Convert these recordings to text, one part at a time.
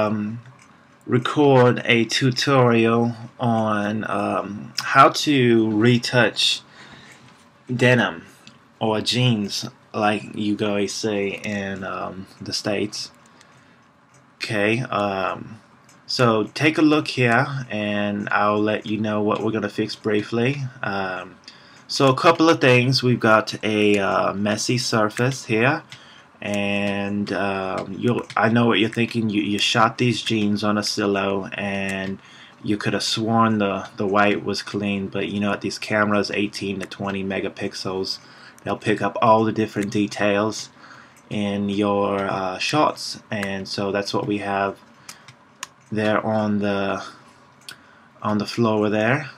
um, record a tutorial on how to retouch denim or jeans, like you guys say in the States. Okay, so take a look here and I'll let you know what we're going to fix briefly. So a couple of things. We've got a messy surface here, and I know what you're thinking. You shot these jeans on a silo and you could have sworn the white was clean, but you know what, these cameras, 18 to 20 megapixels, they'll pick up all the different details in your shots, and so that's what we have there on the floor there.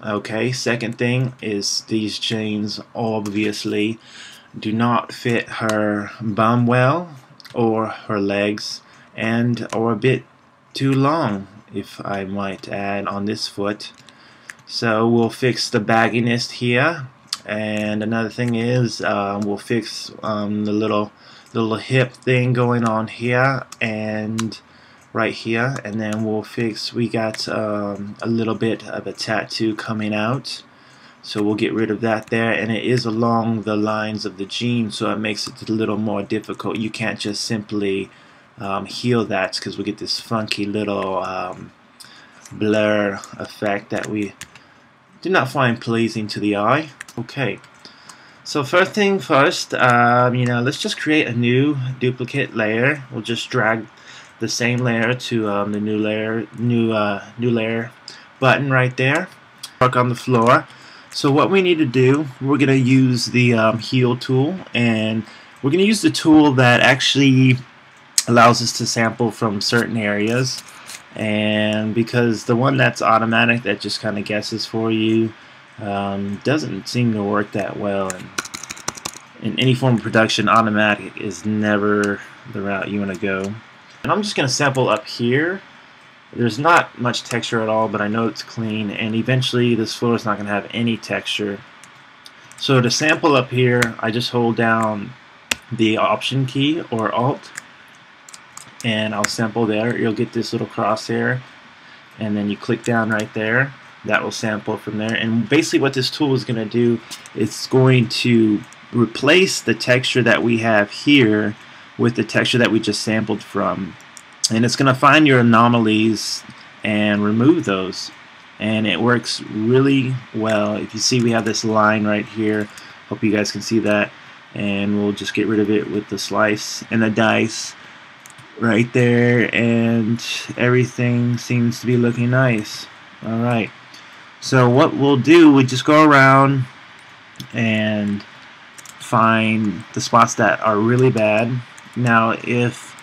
Okay, second thing is these jeans obviously do not fit her bum well, or her legs, and or a bit too long, if I might add, on this foot. So we'll fix the bagginess here, and another thing is we'll fix the little hip thing going on here and right here, and then we'll fix, we got a little bit of a tattoo coming out, so we'll get rid of that there, and it is along the lines of the jean, so it makes it a little more difficult. You can't just simply heal that, because we get this funky little blur effect that we do not find pleasing to the eye. Okay, so first thing first, let's just create a new duplicate layer. We'll just drag the same layer to the new layer button right there. Work on the floor. So what we need to do, we're going to use the heal tool, and we're going to use the tool that actually allows us to sample from certain areas. And because the one that's automatic, that just kind of guesses for you, doesn't seem to work that well. And in any form of production, automatic is never the route you want to go. And I'm just going to sample up here. There's not much texture at all, but I know it's clean, and eventually this floor is not going to have any texture. So to sample up here, I just hold down the Option key or Alt, and I'll sample there. You'll get this little crosshair, and then you click down right there. That will sample from there. And basically what this tool is going to do, it's going to replace the texture that we have here with the texture that we just sampled from, and it's going to find your anomalies and remove those, and it works really well. If you see, we have this line right here, hope you guys can see that, and we'll just get rid of it with the slice and the dice right there, and everything seems to be looking nice. Alright, so what we'll do, we just go around and find the spots that are really bad. Now if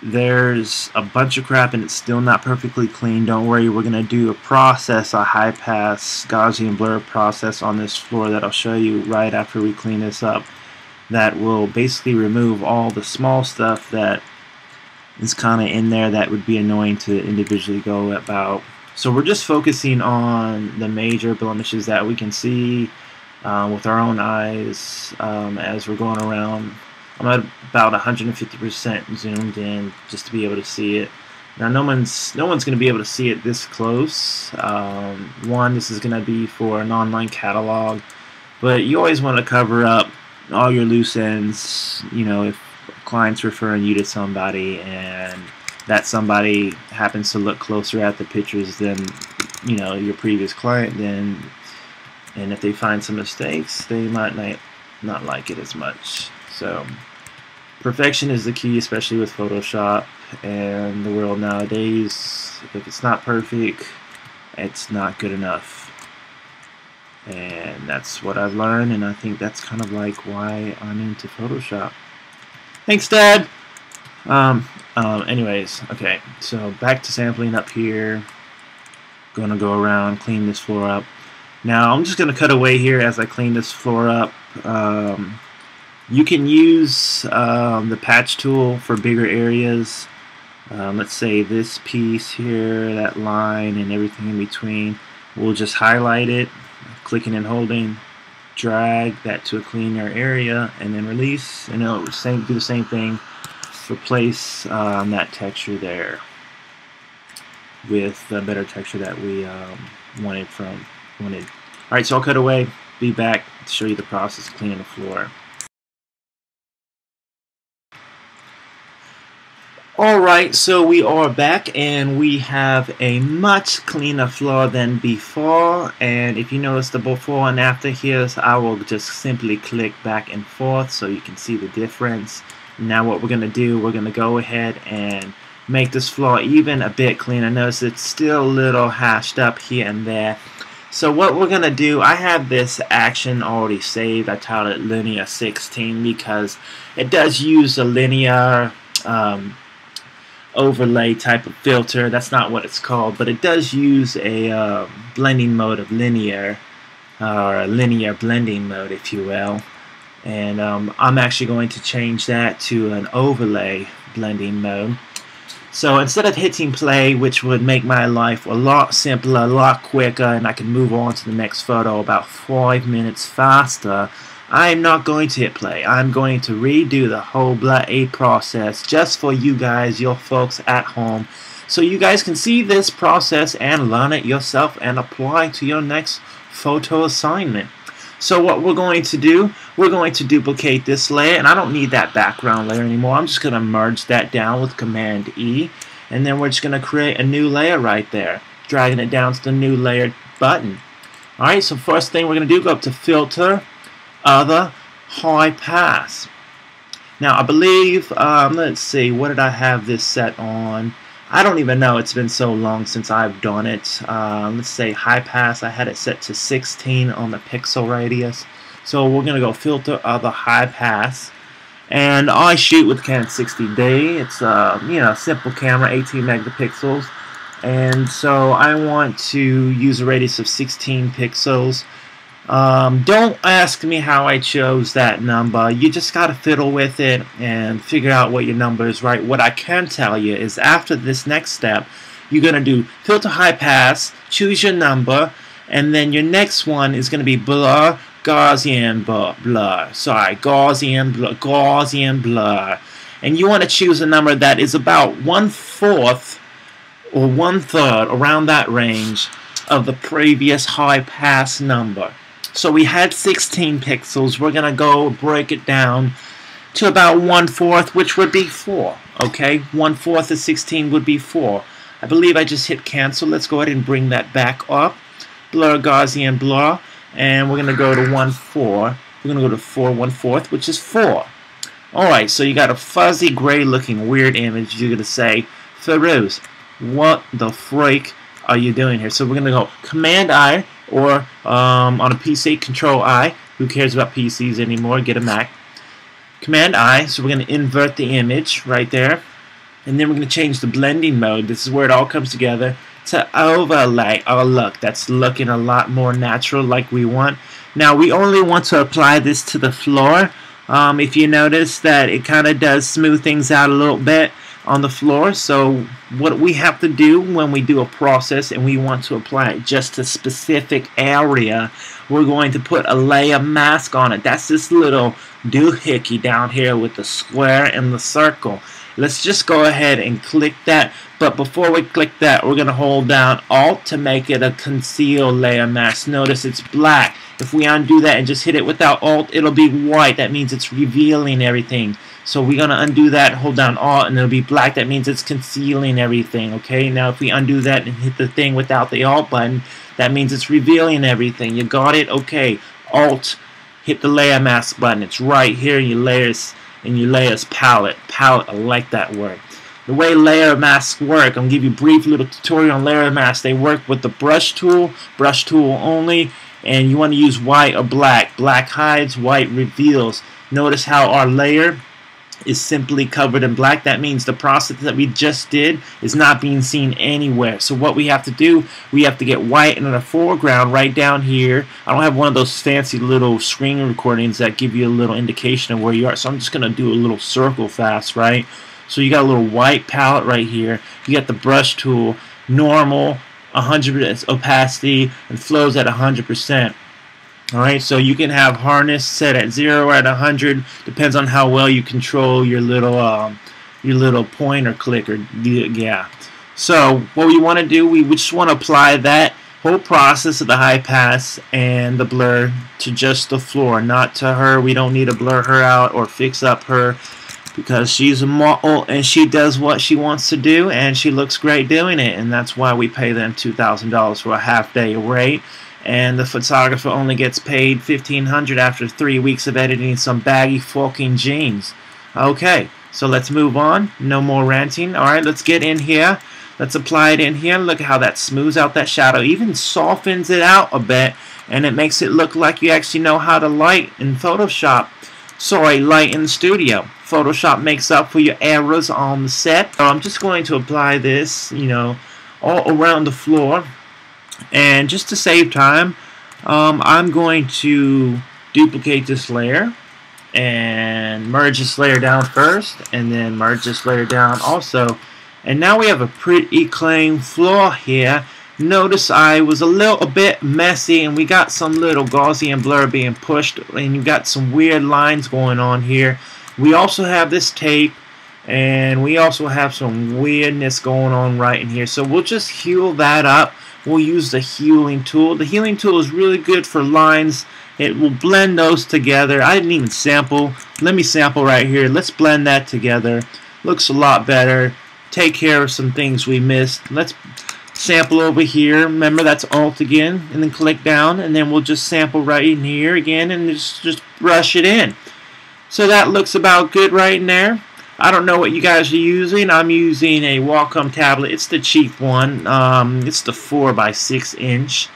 there's a bunch of crap and it's still not perfectly clean, don't worry, we're going to do a process, a high pass Gaussian blur process on this floor that I'll show you right after we clean this up, that will basically remove all the small stuff that is kind of in there that would be annoying to individually go about. So we're just focusing on the major blemishes that we can see with our own eyes as we're going around. I'm at about 150% zoomed in just to be able to see it. Now no one's going to be able to see it this close. One, this is going to be for an online catalog, but you always want to cover up all your loose ends. You know, if a client's referring you to somebody and that somebody happens to look closer at the pictures than, you know, your previous client, then, and if they find some mistakes, they might not like it as much. So perfection is the key, especially with Photoshop and the world nowadays. If it's not perfect, it's not good enough. And that's what I've learned, and I think that's kind of like why I'm into Photoshop. Thanks, Dad! Anyways, okay, so back to sampling up here. Gonna go around, clean this floor up. Now I'm just gonna cut away here as I clean this floor up. You can use the patch tool for bigger areas. Let's say this piece here, that line and everything in between. We'll just highlight it, clicking and holding, drag that to a cleaner area, and then release, and it'll do the same thing just replace that texture there with the better texture that we wanted. Alright, so I'll cut away, be back to show you the process of cleaning the floor. Alright, so we are back and we have a much cleaner floor than before, and if you notice the before and after here, so I will just simply click back and forth so you can see the difference. Now what we're going to do, we're going to go ahead and make this floor even a bit cleaner. Notice it's still a little hashed up here and there. So what we're going to do, I have this action already saved. I titled it Linear 16 because it does use a linear overlay type of filter. That's not what it's called, but it does use a blending mode of linear, or a linear blending mode, if you will. And I'm actually going to change that to an overlay blending mode. So instead of hitting play, which would make my life a lot simpler, a lot quicker, and I can move on to the next photo about 5 minutes faster, I'm not going to hit play. I'm going to redo the whole bloody process just for you guys, your folks at home, so you guys can see this process and learn it yourself and apply to your next photo assignment. So what we're going to do, we're going to duplicate this layer, and I don't need that background layer anymore. I'm just going to merge that down with Command E, and then we're just going to create a new layer right there, dragging it down to the new layer button. Alright, so first thing we're going to do, go up to Filter, Other, High Pass. Now I believe, let's see, what did I have this set on? I don't even know, it's been so long since I've done it. Let's say High Pass, I had it set to 16 on the pixel radius. So we're going to go Filter, Other, High Pass. And I shoot with Canon 60D. It's a simple camera, 18 megapixels. And so I want to use a radius of 16 pixels. Don't ask me how I chose that number. You just gotta fiddle with it and figure out what your number is right. What I can tell you is after this next step, you're gonna do Filter, High Pass, choose your number, and then your next one is gonna be Blur, Gaussian Blur. Sorry, Gaussian Blur. And you want to choose a number that is about 1/4 or 1/3, around that range, of the previous high pass number. So we had 16 pixels. We're going to go break it down to about 1/4, which would be 4. Okay, 1/4 of 16 would be 4. I believe I just hit cancel. Let's go ahead and bring that back up. Blur, Gaussian Blur. And we're going to go to 1/4. We're going to go to 4 1/4, which is 4. Alright, so you got a fuzzy, gray looking weird image. You're going to say, Feroz, what the freak are you doing here? So we're going to go Command I, or on a PC, Control I. Who cares about PCs anymore? Get a Mac. Command I, so we're going to invert the image right there. And then we're going to change the blending mode. This is where it all comes together. To overlay. Oh look, that's looking a lot more natural like we want. Now we only want to apply this to the floor. If you notice that it kind of does smooth things out a little bit on the floor. So what we have to do when we do a process and we want to apply it just to a specific area, we're going to put a layer mask on it. That's this little doohickey down here with the square and the circle. Let's just go ahead and click that. But before we click that, we're going to hold down Alt to make it a conceal layer mask. Notice it's black. If we undo that and just hit it without Alt, it'll be white. That means it's revealing everything. So we're going to undo that, hold down Alt, and it'll be black. That means it's concealing everything. Okay, now if we undo that and hit the thing without the Alt button, that means it's revealing everything. You got it? Okay, Alt, hit the layer mask button. It's right here in your layers palette. Palette, I like that word. The way layer masks work, I'm going to give you a brief little tutorial on layer masks. They work with the brush tool only, and you want to use white or black. Black hides, white reveals. Notice how our layer is simply covered in black. That means the process that we just did is not being seen anywhere. So what we have to do, we have to get white in the foreground right down here. I don't have one of those fancy little screen recordings that give you a little indication of where you are, so I'm just going to do a little circle fast, right? So you got a little white palette right here. You got the brush tool, normal, 100% opacity, and flows at 100%. Alright, so you can have harness set at 0 or at 100. Depends on how well you control your little your little pointer clicker. Yeah. So what we want to do, we just want to apply that whole process of the high pass and the blur to just the floor, not to her. We don't need to blur her out or fix up her, because she's a model and she does what she wants to do, and she looks great doing it, and that's why we pay them $2,000 for a half-day rate, and the photographer only gets paid $1,500 after 3 weeks of editing some baggy fucking jeans. Okay, so let's move on. No more ranting. Alright, let's get in here. Let's apply it in here. Look at how that smooths out that shadow, even softens it out a bit, and it makes it look like you actually know how to light in Photoshop. Sorry, light in the studio. Photoshop makes up for your errors on the set. So I'm just going to apply this, you know, all around the floor. And just to save time, I'm going to duplicate this layer and merge this layer down first, and then merge this layer down also. And now we have a pretty clean floor here. Notice I was a little bit messy, and we got some little Gaussian blur being pushed, and you got some weird lines going on here. We also have this tape, and we also have some weirdness going on right in here. So we'll just heal that up. We'll use the healing tool. The healing tool is really good for lines. It will blend those together. I didn't even sample. Let me sample right here. Let's blend that together. Looks a lot better. Take care of some things we missed. Let's sample over here. Remember, that's Alt again, and then click down, and then we'll just sample right in here again, and just brush it in. So that looks about good right in there. I don't know what you guys are using. I'm using a Wacom tablet. It's the cheap one. It's the 4x6 inch.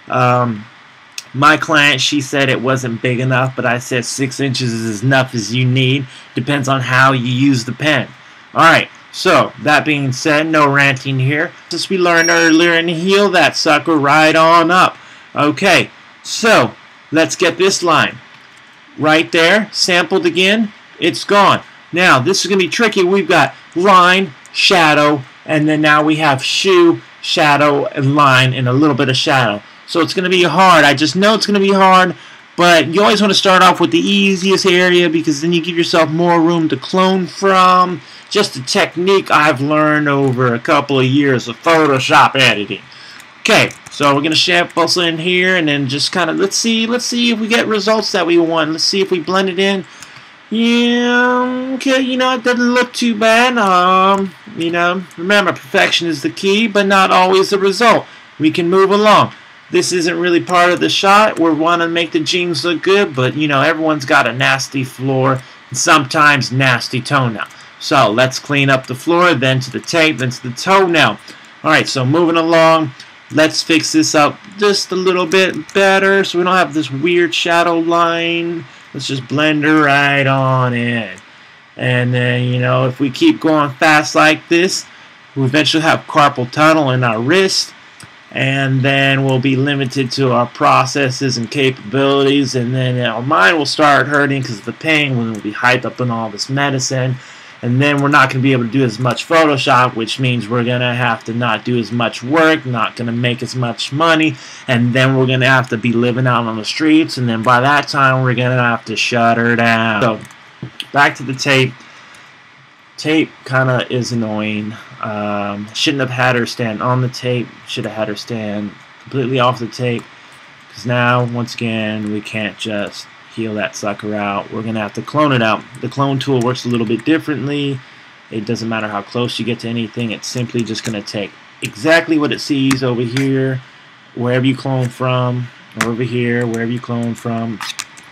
My client, she said it wasn't big enough, but I said 6 inches is enough as you need. Depends on how you use the pen. Alright. So, that being said, no ranting here. As we learned earlier, and heal that sucker right on up. Okay, so, let's get this line. Right there, sampled again, it's gone. Now, this is going to be tricky. We've got line, shadow, and then now we have shoe, shadow, and line, and a little bit of shadow. So, it's going to be hard. I just know it's going to be hard, but you always want to start off with the easiest area, because then you give yourself more room to clone from. Just a technique I've learned over a couple of years of Photoshop editing. Okay, so we're gonna sample in here, and then just kind of let's see if we get results that we want. Let's see if we blend it in. Yeah, okay, you know, it doesn't look too bad. You know, remember, perfection is the key, but not always the result. We can move along. This isn't really part of the shot. We want to make the jeans look good, but you know, everyone's got a nasty floor and sometimes nasty toenail. So let's clean up the floor, then to the tape, then to the toenail. Alright, so moving along, let's fix this up just a little bit better so we don't have this weird shadow line. Let's just blend her right on in. And then, you know, if we keep going fast like this, we'll eventually have carpal tunnel in our wrist. And then we'll be limited to our processes and capabilities. And then our mind will start hurting because of the pain when we'll be hyped up on all this medicine. And then we're not going to be able to do as much Photoshop, which means we're going to have to not do as much work, not going to make as much money, and then we're going to have to be living out on the streets, and then by that time we're going to have to shut her down. So, back to the tape. Tape kind of is annoying. Shouldn't have had her stand on the tape. Should have had her stand completely off the tape, because now, once again, we can't just heal that sucker out. We're going to have to clone it out. The clone tool works a little bit differently. It doesn't matter how close you get to anything. It's simply just going to take exactly what it sees over here, wherever you clone from, or over here, wherever you clone from,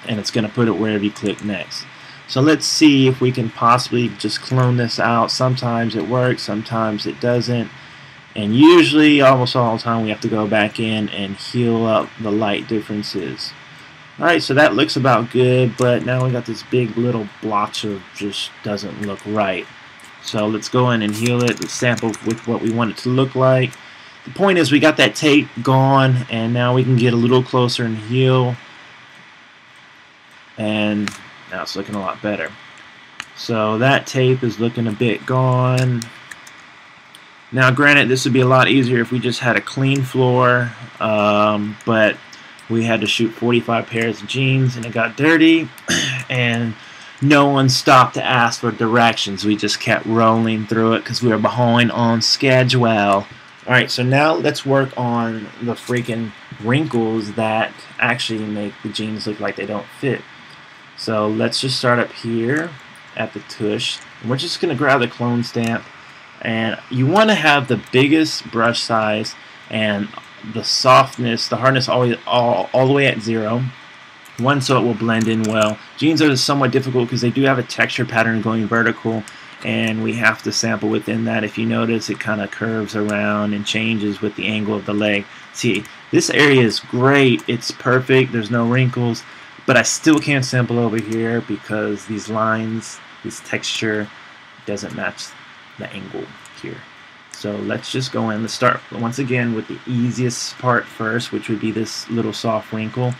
and it's going to put it wherever you click next. So let's see if we can possibly just clone this out. Sometimes it works, sometimes it doesn't. And usually, almost all the time, we have to go back in and heal up the light differences. Alright, so that looks about good, but now we got this big little blotch of just doesn't look right. So let's go in and heal it. Let's sample with what we want it to look like. The point is we got that tape gone, and now we can get a little closer and heal. And now it's looking a lot better. So that tape is looking a bit gone. Now granted, this would be a lot easier if we just had a clean floor, but we had to shoot 45 pairs of jeans and it got dirty, and no one stopped to ask for directions. We just kept rolling through it because we were behind on schedule. Alright, so now let's work on the freaking wrinkles that actually make the jeans look like they don't fit. So let's just start up here at the tush. And we're just going to grab the clone stamp. And you want to have the biggest brush size and the softness, the hardness all the way at 0. One, so it will blend in well. Jeans are somewhat difficult because they do have a texture pattern going vertical, and we have to sample within that. If you notice, it kind of curves around and changes with the angle of the leg. See, this area is great. It's perfect. There's no wrinkles, but I still can't sample over here because these lines, this texture doesn't match the angle here. So let's just go in. Let's start once again with the easiest part first, which would be this little soft wrinkle.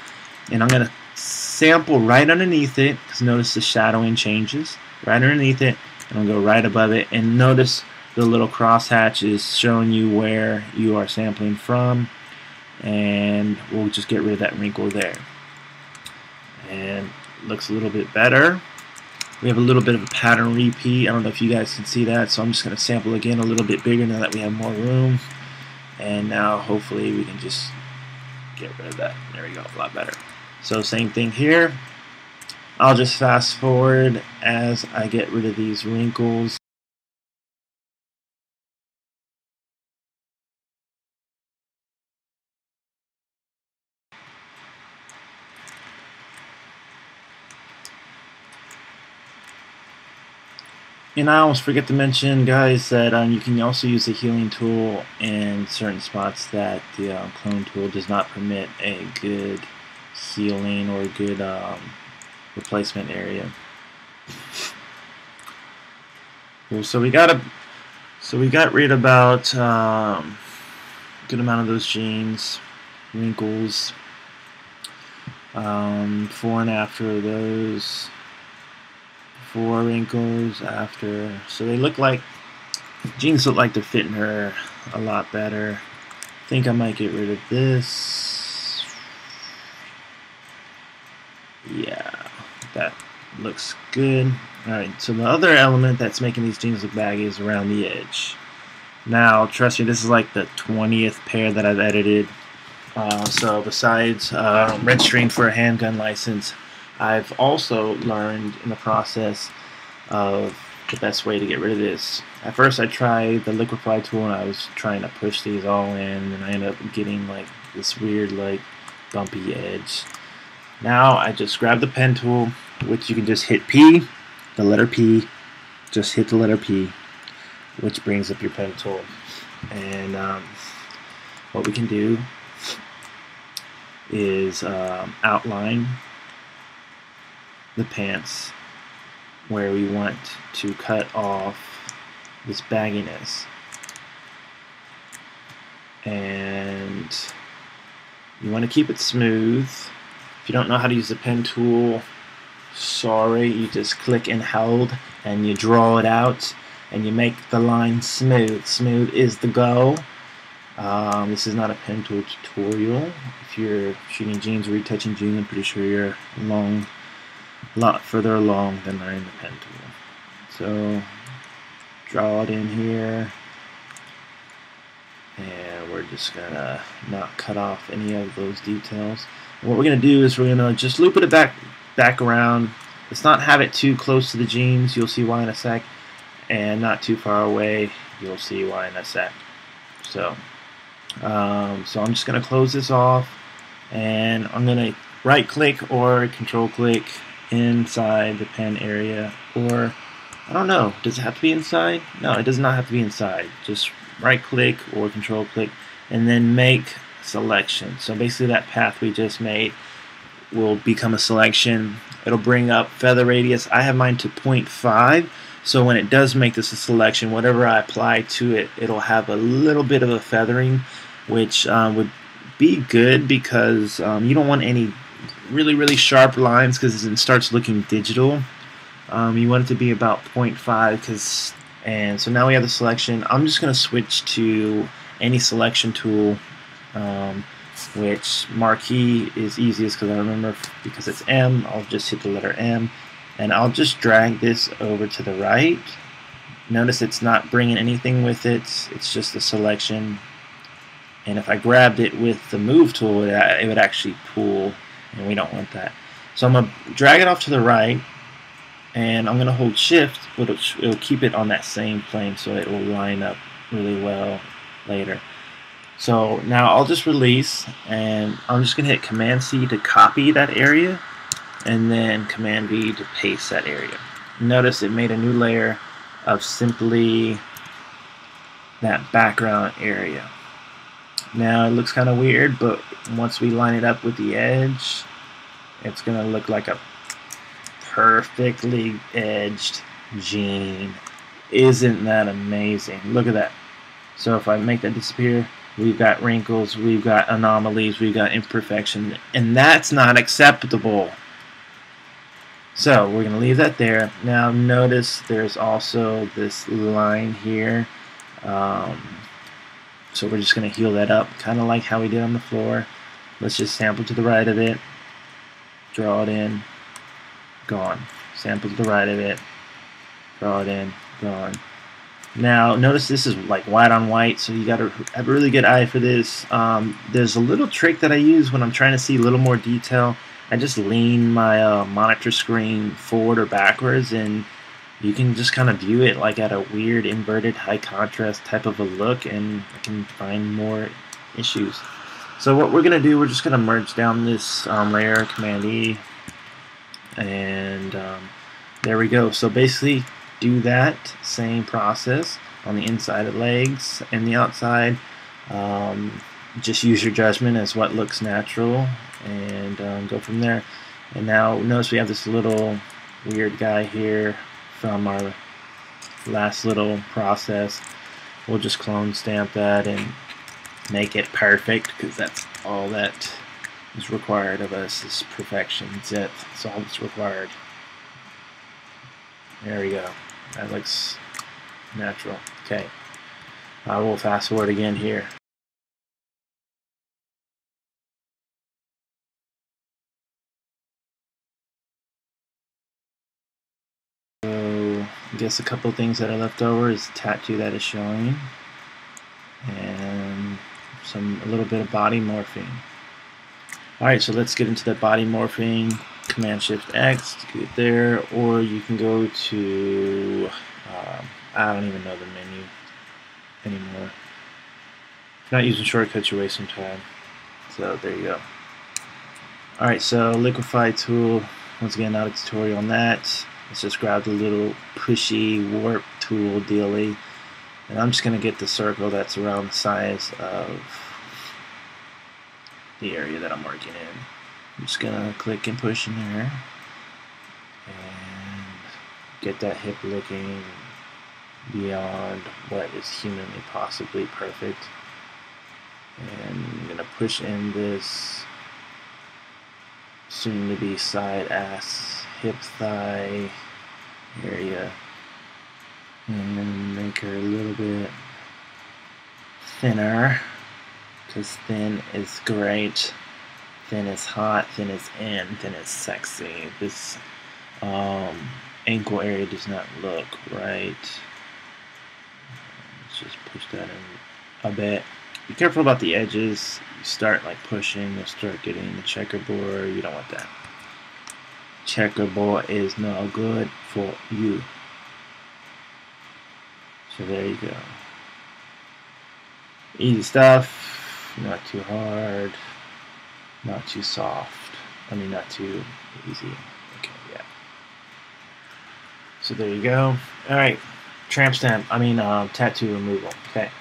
And I'm going to sample right underneath it, because notice the shadowing changes. Right underneath it, and I'll go right above it. And notice the little crosshatch is showing you where you are sampling from. And we'll just get rid of that wrinkle there. And looks a little bit better. We have a little bit of a pattern repeat. I don't know if you guys can see that, so I'm just going to sample again a little bit bigger now that we have more room. And now hopefully we can just get rid of that. There we go, a lot better. So same thing here. I'll just fast forward as I get rid of these wrinkles. And I almost forget to mention, guys, that you can also use the healing tool in certain spots that the clone tool does not permit a good healing or a good replacement area. Cool. So we got rid about a good amount of those jeans, wrinkles, before and after those. 4 wrinkles after, so they look like jeans look like they're fitting her a lot better. I think I might get rid of this. Yeah, that looks good. Alright, so the other element that's making these jeans look baggy is around the edge. Now, trust me, this is like the 20th pair that I've edited. So besides registering for a handgun license, I've also learned in the process of the best way to get rid of this. At first I tried the liquefy tool and I was trying to push these all in, and I ended up getting like this weird like bumpy edge. Now I just grab the pen tool, which you can just hit P, the letter P, just hit the letter P, which brings up your pen tool. And what we can do is outline the pants where we want to cut off this bagginess, and you want to keep it smooth. If you don't know how to use the pen tool, sorry, you just click and hold and you draw it out and you make the line smooth. Smooth is the goal. This is not a pen tool tutorial. If you're shooting jeans or retouching jeans, I'm pretty sure you're a lot further along than learning the pen tool. So draw it in here, and we're just gonna not cut off any of those details. And what we're gonna do is we're gonna just loop it back around. Let's not have it too close to the jeans, you'll see why in a sec, and not too far away, you'll see why in a sec. So I'm just gonna close this off, and I'm gonna right click or control click inside the pen area, or I don't know, does it have to be inside? No, it does not have to be inside. Just right click or control click and then make selection. So basically that path we just made will become a selection. It'll bring up feather radius. I have mine to 0.5, so when it does make this a selection, whatever I apply to it, it'll have a little bit of a feathering, which would be good because you don't want any really sharp lines because it starts looking digital. You want it to be about 0.5, and so now we have the selection. I'm just going to switch to any selection tool, which marquee is easiest because I remember because it's M. I'll just hit the letter M, and I'll just drag this over to the right. Notice it's not bringing anything with it, it's just a selection, and if I grabbed it with the move tool it would actually pull, and we don't want that. So I'm going to drag it off to the right, and I'm going to hold shift, but it'll keep it on that same plane so it will line up really well later. So now I'll just release, and I'm just going to hit Command C to copy that area, and then Command V to paste that area. Notice it made a new layer of simply that background area. Now it looks kind of weird, but once we line it up with the edge, it's going to look like a perfectly edged jean. Isn't that amazing? Look at that. So if I make that disappear, we've got wrinkles, we've got anomalies, we've got imperfection, and that's not acceptable. So we're going to leave that there. Now notice there's also this line here. So we're just going to heal that up, kind of like how we did on the floor. Let's just sample to the right of it, draw it in, gone. Sample to the right of it, draw it in, gone. Now notice this is like white on white, so you got to have a really good eye for this. There's a little trick that I use when I'm trying to see a little more detail. I just lean my monitor screen forward or backwards, and you can just kind of view it like at a weird inverted high contrast type of a look, and I can find more issues. So what we're going to do, we're just going to merge down this layer, Command E, and there we go. So basically do that same process on the inside of legs and the outside. Just use your judgment as what looks natural, and go from there. And now notice we have this little weird guy here from our last little process. We'll just clone stamp that and make it perfect, because that's all that is required of us, is perfection. That's it. That's all that's required. There we go. That looks natural. Okay. I will fast forward again here. So I guess a couple things that are left over is the tattoo that is showing, and a little bit of body morphing. Alright, so let's get into the body morphing. Command Shift X to get there, or you can go to I don't even know the menu anymore. If you're not using shortcuts, you're wasting time. So there you go. Alright, so liquefy tool, once again not a tutorial on that. Let's just grab the little pushy warp tool dealy, and I'm just going to get the circle that's around the size of the area that I'm working in. I'm just going to click and push in there and get that hip looking beyond what is humanly possibly perfect. And I'm going to push in this soon to be side ass hip thigh area, and then make her a little bit thinner, because thin is great, thin is hot, thin is in, thin is sexy. This ankle area does not look right. Let's just push that in a bit. Be careful about the edges. You start like pushing, you'll start getting the checkerboard. You don't want that. Checkerboard is no good for you. So there you go. Easy stuff. Not too hard. Not too soft. I mean, not too easy. Okay, yeah. So there you go. Alright. Tramp stamp. Tattoo removal. Okay.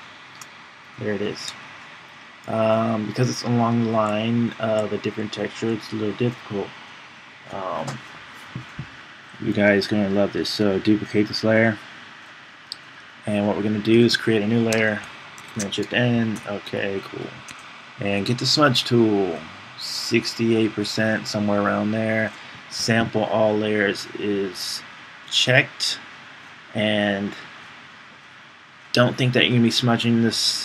There it is. Because it's along the line of a different texture, it's a little difficult. You guys are going to love this. So duplicate this layer, and what we're going to do is create a new layer. Command Shift N. Okay, cool. And get the smudge tool. 68%, somewhere around there. Sample all layers is checked, and don't think that you're going to be smudging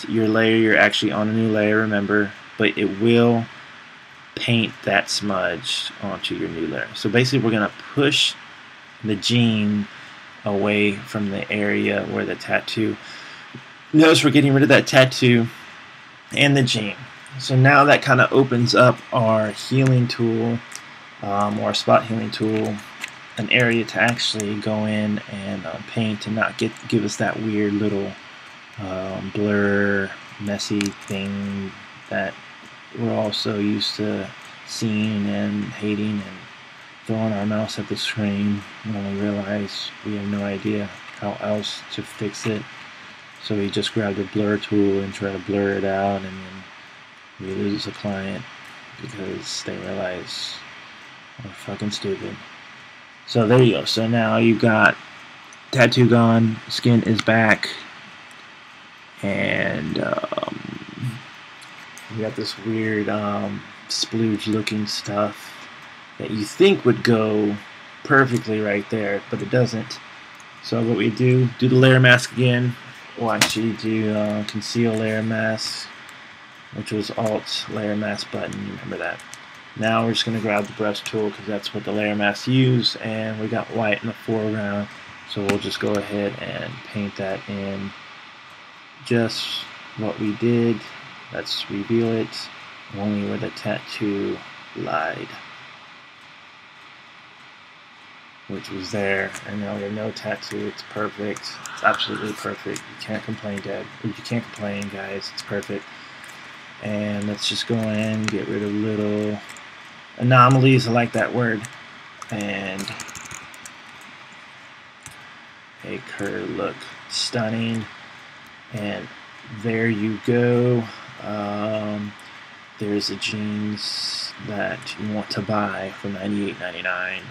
your layer. You're actually on a new layer, remember, but it will paint that smudge onto your new layer. So basically we're going to push the jean away from the area where the tattoo. Notice we're getting rid of that tattoo and the jean. So now that kind of opens up our healing tool, or spot healing tool, an area to actually go in and paint and not give us that weird little blur, messy thing that we're also used to seeing and hating and throwing our mouse at the screen when we realize we have no idea how else to fix it. So we just grab the blur tool and try to blur it out, and then we lose a client because they realize we're fucking stupid. So there you go. So now you've got tattoo gone, skin is back, and you got this weird splooge looking stuff that you think would go perfectly right there, but it doesn't. So what we do the layer mask again. We'll actually do conceal layer mask, which was Alt layer mask button, you remember that. Now we're just going to grab the brush tool because that's what the layer masks use, and we got white in the foreground, so we'll just go ahead and paint that in just what we did. Let's reveal it only where the tattoo lied, which was there, and now we have no tattoo. It's perfect. It's absolutely perfect. You can't complain, Dad. You can't complain, guys. It's perfect. And let's just go in, get rid of little anomalies. I like that word. And make her look stunning. And there you go. There's the jeans that you want to buy for $98.99.